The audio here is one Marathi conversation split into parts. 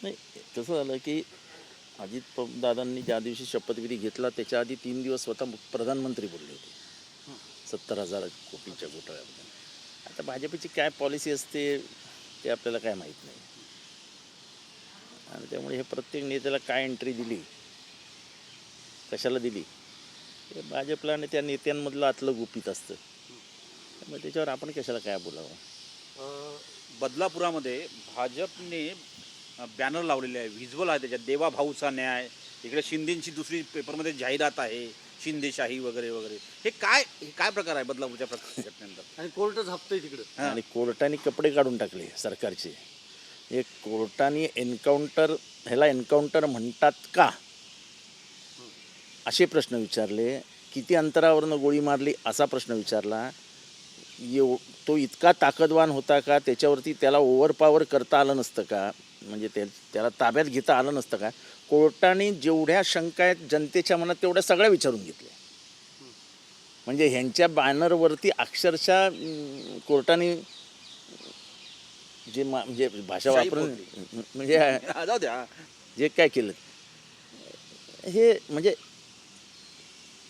नाही, कसं झालं की दादांनी ज्या दिवशी शपथविधी घेतला त्याच्या आधी 3 दिवस स्वतः प्रधानमंत्री बोलले होते 70,000 कोटीच्या घोटाळ्याबद्दल. आता भाजपची काय पॉलिसी असते ते आपल्याला काय माहीत नाही, आणि त्यामुळे हे प्रत्येक नेत्याला काय एंट्री दिली, कशाला दिली, हे भाजपला आणि त्या नेत्यांमधलं आतलं गुपित असतं. त्यामुळे त्याच्यावर आपण कशाला काय बोलावं. बदलापुरामध्ये भाजपने बॅनर लावलेले आहे, व्हिज्युअल आहे त्याच्यात, देवा भाऊचा न्याय. इकडे शिंदेची दुसरी पेपरमध्ये जाहिरात आहे, शिंदेशाही वगैरे वगैरे. हे काय प्रकार आहे बदलापूरच्या घटनेनंतर? आणि कोर्ट झापतंय तिकडं. आणि कोर्टाने कपडे काढून टाकले सरकारचे. एक कोर्टाने ह्याला एन्काउंटर म्हणतात का असे प्रश्न विचारले. किती अंतरावरनं गोळी मारली असा प्रश्न विचारला. तो इतका ताकदवान होता का, त्याच्यावरती त्याला ओव्हरपॉवर करता आलं नसतं का, म्हणजे त्याला ताब्यात घेता आलं नसतं का. कोर्टाने जेवढ्या शंका आहेत जनतेच्या मनात तेवढ्या सगळ्या विचारून घेतल्या. म्हणजे ह्यांच्या बॅनरवरती अक्षरशः कोर्टाने जे म्हणजे भाषा वापरून म्हणजे जाऊ द्या, जे काय केलं हे म्हणजे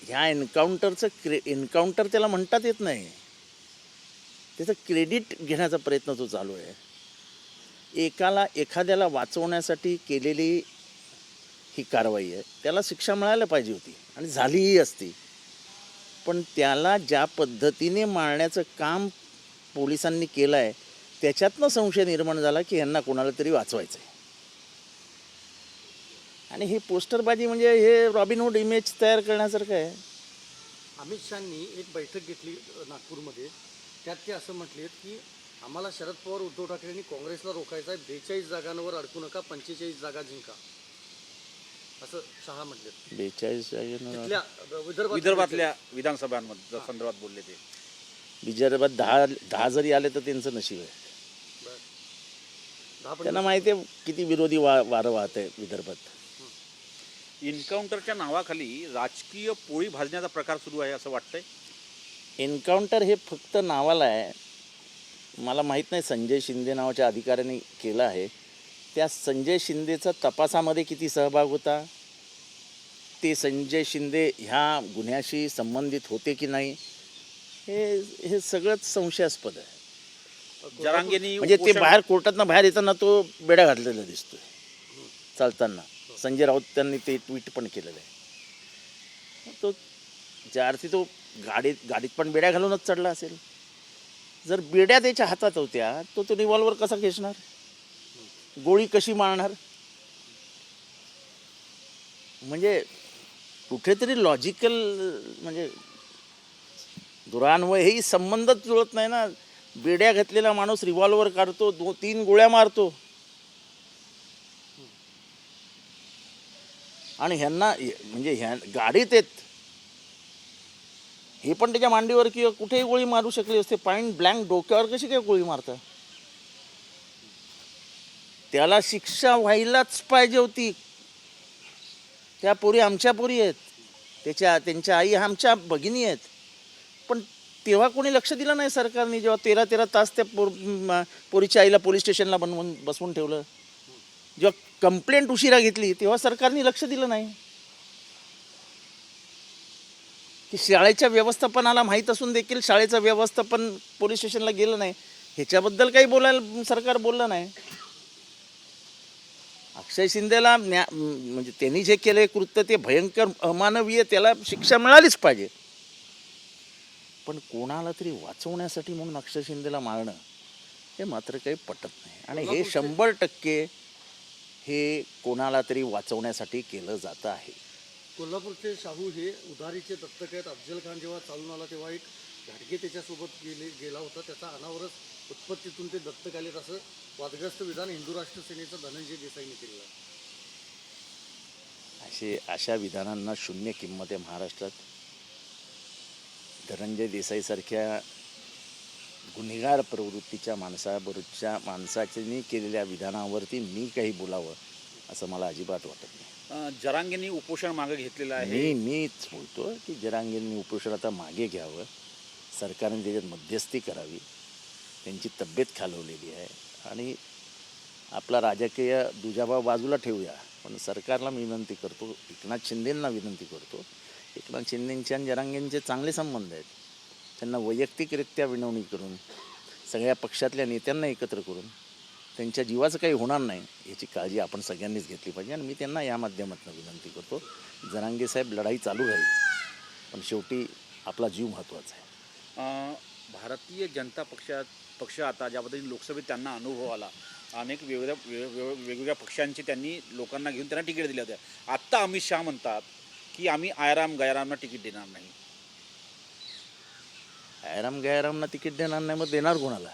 ह्या एन्काउंटर त्याला म्हणतात येत नाही. त्याचं क्रेडिट घेण्याचा प्रयत्न तो चालू आहे. एखाद्याला वाचवण्यासाठी केलेली ही कारवाई आहे, त्याला शिक्षा मिळायला पाहिजे होती आणि झालीही असती. पण त्याला ज्या पद्धतीने मारण्याचं काम पोलिसांनी केलं आहे त्याच्यातनं संशय निर्माण झाला की यांना कोणाला तरी वाचवायचं आहे. आणि ही पोस्टरबाजी म्हणजे हे रॉबिनहूड इमेज तयार करण्यासारखं आहे. अमित शहानी एक बैठक घेतली नागपूरमध्ये. त्यात ते असं म्हटले की आम्हाला शरद पवार उद्धव ठाकरेंनी काँग्रेसला रोखायचं आहे, 42 जागांवर अडकू नका, 45 जागा जिंका, असं शहा म्हटले. 42 तिथल्या विदर्भातल्या विधानसभांमध्ये संदर्भात बोलले ते. विदर्भात 10 जरी आले तर त्यांचं नशीब आहे. त्यांना माहिती आहे किती विरोधी वारं वाहत आहे विदर्भात. एन्काउंटरच्या नावाखाली राजकीय पोळी भाजण्याचा प्रकार सुरू आहे असं वाटतंय. एन्काउंटर हे फक्त नावाला आहे. मला माहीत नाही संजय शिंदे नावाच्या अधिकाऱ्याने केलं आहे. त्या संजय शिंदेचा तपासामध्ये किती सहभाग होता, ते संजय शिंदे ह्या गुन्ह्याशी संबंधित होते की नाही, हे सगळंच संशयास्पद आहे. जरांगेंनी म्हणजे ते कोर्टातनं बाहेर येताना तो बेड्या घातलेला दिसतोय चालताना. संजय राऊत त्यांनी ते ट्विट पण केलेलं आहे. तो ज्या अर्थी तो गाडीत पण बेड्या घालूनच चढला असेल. जर बेड्या त्याच्या हातात होत्या तो रिव्हॉल्वर कसा खेचणार, गोळी कशी मारणार. म्हणजे कुठेतरी लॉजिकल म्हणजे दुरान्वय हेही संबंधच जुळत नाही ना. बेड्या घातलेला माणूस रिव्हॉल्वर काढतो, 2-3 गोळ्या मारतो, आणि ह्यांना म्हणजे गाडीत येत हे पण त्याच्या मांडीवर किंवा कुठेही गोळी मारू शकली असते. पॉईंट ब्लँक डोक्यावर कशी काय गोळी मारता. त्याला शिक्षा व्हायलाच पाहिजे होती. त्या पोरी आमच्या पोरी आहेत, त्यांच्या आई आमच्या भगिनी आहेत. पण तेव्हा कोणी लक्ष दिलं नाही सरकारने. जेव्हा 13 तास त्या पोरीच्या आईला पोलीस स्टेशनला बसवून ठेवलं, जेव्हा कंप्लेंट उशिरा घेतली तेव्हा सरकारने लक्ष दिलं नाही. की शाळेच्या व्यवस्थापनाला माहीत असून देखील शाळेचं व्यवस्थापन पोलीस स्टेशनला गेलं नाही, ह्याच्याबद्दल काही बोलायला सरकार बोललं नाही. अक्षय शिंदेला म्हणजे त्यांनी जे केलं कृत्य ते भयंकर अमानवीय, त्याला शिक्षा मिळालीच पाहिजे. पण कोणाला तरी वाचवण्यासाठी म्हणून अक्षय शिंदेला मारणं हे मात्र काही पटत नाही. आणि हे 100% हे कोणाला तरी वाचवण्यासाठी केलं जातं आहे. कोल्हापूरचे शाहू हे उधारीचे दत्तक आहेत. अफजल खान जेव्हा चालून आला तेव्हा एक घाटगे त्याच्यासोबत गेला होता. त्याचा अनावरच उत्पत्तीतून ते दत्तक आलेत असं वादग्रस्त विधान हिंदू राष्ट्र सेनेचं धनंजय देसाईंनी केलं आहे. अशा विधानांना शून्य किंमत आहे महाराष्ट्रात. धनंजय देसाईसारख्या गुन्हेगार प्रवृत्तीच्या माणसाने केलेल्या विधानावरती मी काही बोलावं असं मला अजिबात वाटत नाही. जरांगेंनी उपोषण मागे घेतलेलं आहे. मीच बोलतो की जरांगेंनी उपोषण आता मागे घ्यावं. सरकारने त्याच्यात मध्यस्थी करावी. त्यांची तब्येत खालवलेली आहे आणि आपला राजकीय दुजाभाव बाजूला ठेवूया, पण सरकारला मी विनंती करतो, एकनाथ शिंदेंना विनंती करतो. एकनाथ शिंदेंचे आणि जरांगेंचे चांगले संबंध आहेत. त्यांना वैयक्तिकरित्या विनवणी करून, सगळ्या पक्षातल्या नेत्यांना एकत्र करून त्यांच्या जीवाचं काही होणार नाही याची काळजी आपण सगळ्यांनीच घेतली पाहिजे. आणि मी त्यांना या माध्यमातून विनंती करतो, जरांगे साहेब, लढाई चालू राहील, पण शेवटी आपला जीव महत्त्वाचा आहे. भारतीय जनता पक्ष आता ज्या पद्धतीने लोकसभेत त्यांना अनुभव आला, अनेक वेगवेगळ्या पक्षांची त्यांनी लोकांना घेऊन त्यांना तिकीट दिल्या होत्या. आत्ता अमित शहा म्हणतात की आम्ही आयराम गैरामना तिकीट देणार नाही. आयराम गैरामना तिकीट देणार नाही, मग देणार कोणाला?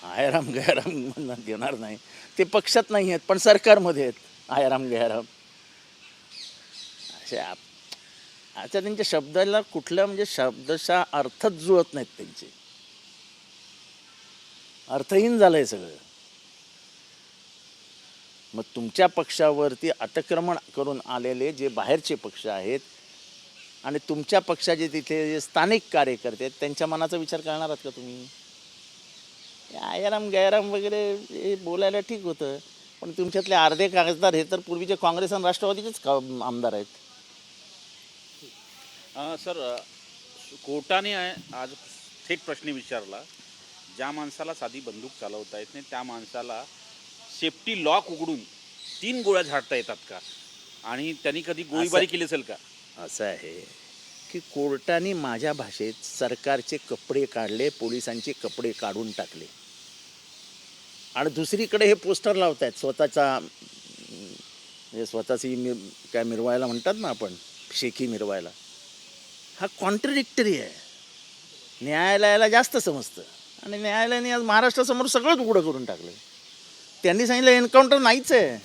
आयराम गैराम देणार नाही, ते पक्षात नाही आहेत पण सरकारमध्ये आहेत आयराम गैराम. असे आता त्यांच्या शब्दाला कुठल्या म्हणजे शब्दशः अर्थच जुळत नाहीत, त्यांचे अर्थहीन झालं आहे सगळं. मग तुमच्या पक्षावरती अतिक्रमण करून आलेले जे बाहेरचे पक्ष आहेत आणि तुमच्या पक्षाचे तिथे जे स्थानिक कार्यकर्ते आहेत त्यांच्या मनाचा विचार करणार आहात का तुम्ही? आयराम गैराम वगैरे हे बोलायला ठीक होतं, पण तुमच्यातले अर्धे खासदार हे तर पूर्वीचे काँग्रेस आणि राष्ट्रवादीचेच आमदार आहेत. सर, कोर्टाने आज थेट प्रश्न विचारला, ज्या माणसाला साधी बंदूक चालवता येत नाही त्या माणसाला सेफ्टी लॉक उघडून 3 गोळ्या झाडता येतात का? आणि त्यांनी कधी गोळीबारी केली असेल का? असं आहे की कोर्टाने माझ्या भाषेत सरकारचे कपडे काढले, पोलिसांचे कपडे काढून टाकले. आणि दुसरीकडे हे पोस्टर लावत आहेत स्वतःची काय मिरवायला म्हणतात ना आपण, शेकी मिरवायला. हा कॉन्ट्रडिक्टरी आहे. न्यायालयाला जास्त समजतं आणि न्यायालयाने आज महाराष्ट्रासमोर सगळंच उघडं करून टाकलं. त्यांनी सांगितलं एन्काउंटर नाहीच आहे,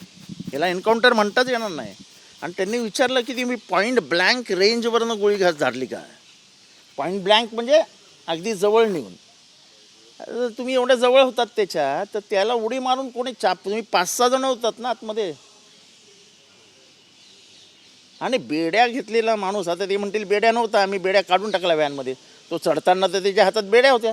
याला एन्काउंटर म्हणताच येणार नाही. आणि त्यांनी विचारलं की ती मी पॉईंट ब्लँक रेंजवरनं गोळी झाडली का? पॉईंट ब्लँक म्हणजे अगदी जवळ नेऊन. तुम्ही एवढ्या जवळ होतात त्याच्या, तर त्याला उडी मारून कोणी तुम्ही 5-6 जण होतात ना आतमध्ये. आणि बेड्या घेतलेला माणूस, आता ते म्हणतील बेड्या नव्हता, आम्ही बेड्या काढून टाकल्या व्हॅनमध्ये. तो चढताना तर त्याच्या हातात बेड्या होत्या.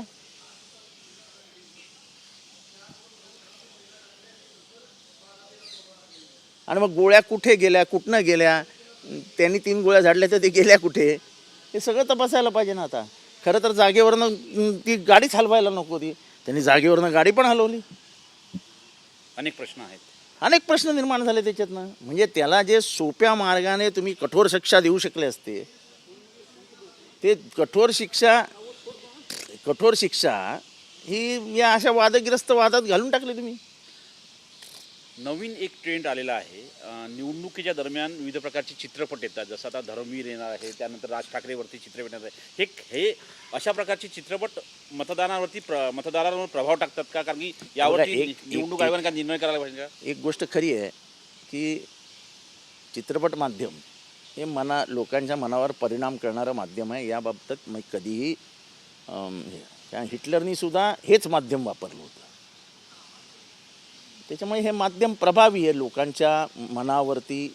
आणि मग गोळ्या कुठे गेल्या, कुठनं गेल्या, त्यांनी 3 गोळ्या झाडल्या तर ते गेल्या कुठे, हे सगळं तपासायला पाहिजे ना. आता खरं तर जागेवरनं ती गाडीच हलवायला नको होती, त्यांनी जागेवरनं गाडी पण हलवली. अनेक प्रश्न आहेत, अनेक प्रश्न निर्माण झाले त्याच्यातनं. म्हणजे त्याला जे सोप्या मार्गाने तुम्ही कठोर शिक्षा देऊ शकले असते, ते कठोर शिक्षा ही या अशा वादग्रस्त वादात घालून टाकली तुम्ही. नवीन एक ट्रेंड आलेला आहे. निवडणुकीच्या दरम्यान विविध प्रकारचे चित्रपट येतात, जसं आता धर्मवीर येणार आहे, त्यानंतर राज ठाकरेवरती चित्रपट येणार आहे. हे अशा प्रकारचे चित्रपट मतदारांवर प्रभाव टाकतात का? कारण की यावरती निवडणूक आयोगाने काय निर्णय करायला पाहिजे का? एक गोष्ट खरी आहे की चित्रपट माध्यम हे लोकांच्या मनावर परिणाम करणारं माध्यम आहे. याबाबतीत मग कधीही हिटलरनी सुद्धा हेच माध्यम वापरलं होतं. त्याच्यामुळे हे माध्यम प्रभावी आहे, लोकांच्या मनावरती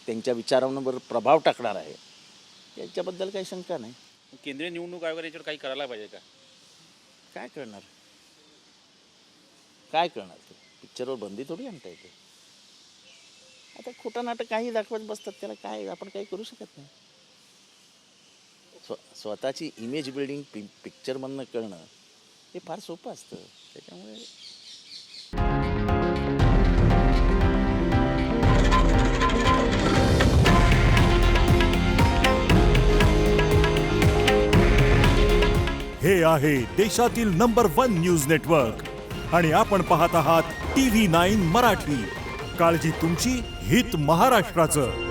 त्यांच्या विचारांवर प्रभाव टाकणार आहे, याच्याबद्दल काही शंका नाही. केंद्रीय निवडणूक आयोगाने याच्यावर काही करायला पाहिजे का? काय करणार ते? पिक्चरवर बंदी थोडी आणता येते. आता खोटं नाटक काही दाखवत बसतात, त्याला काय आपण काही करू शकत नाही. स्वतःची इमेज बिल्डिंग पिक्चरमधनं करणं हे फार सोपं असतं. त्याच्यामुळे हे आहे देशातील नंबर 1 न्यूज नेटवर्क आणि आपण पाहत आहात TV9 मराठी. काळजी तुमची, हित महाराष्ट्राचं.